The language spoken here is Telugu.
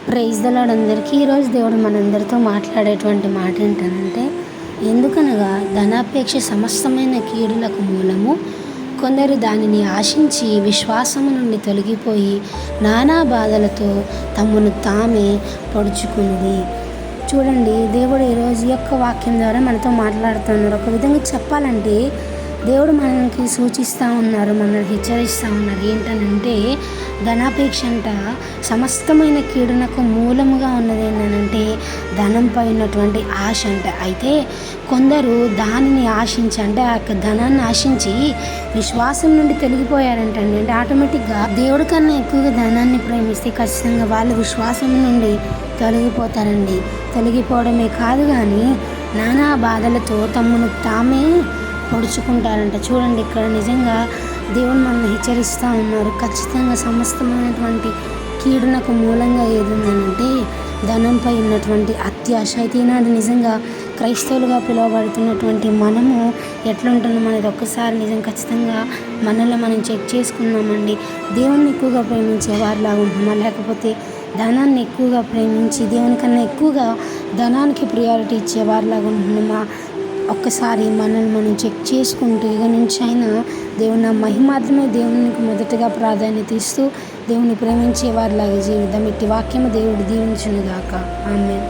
ప్రైజ్ ద లార్డ్ అందరికీ. ఈరోజు దేవుడు మనందరితో మాట్లాడేటువంటి మాట ఏంటంటే, ఎందుకనగా ధనాపేక్ష సమస్తమైన కీడులకు మూలము. కొందరు దానిని ఆశించి విశ్వాసము నుండి తొలగిపోయి నానా బాధలతో తమను తామే పొడుచుకున్నది. చూడండి, దేవుడు ఈరోజు యొక్క వాక్యం ద్వారా మనతో మాట్లాడుతున్నారు. ఒక విధంగా చెప్పాలంటే దేవుడు మనకి సూచిస్తూ ఉన్నారు, మనల్ని హెచ్చరిస్తూ ఉన్నారు. ఏంటనంటే ధనాపేక్ష అంట సమస్తమైన కీడునకు మూలముగా ఉన్నది. ఏంటంటే ధనంపై ఉన్నటువంటి ఆశ అంట. అయితే కొందరు దానిని ఆశించి, అంటే ఆ ధనాన్ని ఆశించి విశ్వాసం నుండి తొలగిపోయారంటండి. అంటే ఆటోమేటిక్గా దేవుడి కన్నా ఎక్కువగా ధనాన్ని ప్రేమిస్తే ఖచ్చితంగా వాళ్ళు విశ్వాసం నుండి తొలగిపోతారండి. తొలగిపోవడమే కాదు కానీ నానా బాధలతో తమను తామే పొడుచుకుంటారంట. చూడండి, ఇక్కడ నిజంగా దేవుడు మనల్ని హెచ్చరిస్తూ ఉన్నారు. ఖచ్చితంగా సమస్తమైనటువంటి కీడునకు మూలంగా ఏది ఉందనంటే ధనంపై ఉన్నటువంటి అత్యాశ. అయితే ఈనాడు నిజంగా క్రైస్తవులుగా పిలువబడుతున్నటువంటి మనము ఎట్లుంటున్నాం అనేది ఒక్కసారి నిజం ఖచ్చితంగా మనల్ని మనం చెక్ చేసుకున్నామండి. దేవుణ్ణి ఎక్కువగా ప్రేమించే వారిలాగా ఉంటున్నామా, లేకపోతే ధనాన్ని ఎక్కువగా ప్రేమించి దేవుని కన్నా ఎక్కువగా ధనానికి ప్రియారిటీ ఇచ్చే వారిలాగా ఉంటున్నామా? ఒక్కసారి మనల్ని మనం చెక్ చేసుకుంటూ ఇక నుంచి అయినా దేవుని మహిమాత్రమే దేవునికి మొదటగా ప్రాధాన్యత ఇస్తూ దేవుని ప్రేమించే వారిలాగా జీవితం. ఇట్టి వాక్యము దేవుడు దీవించునుగాక. ఆమేన్.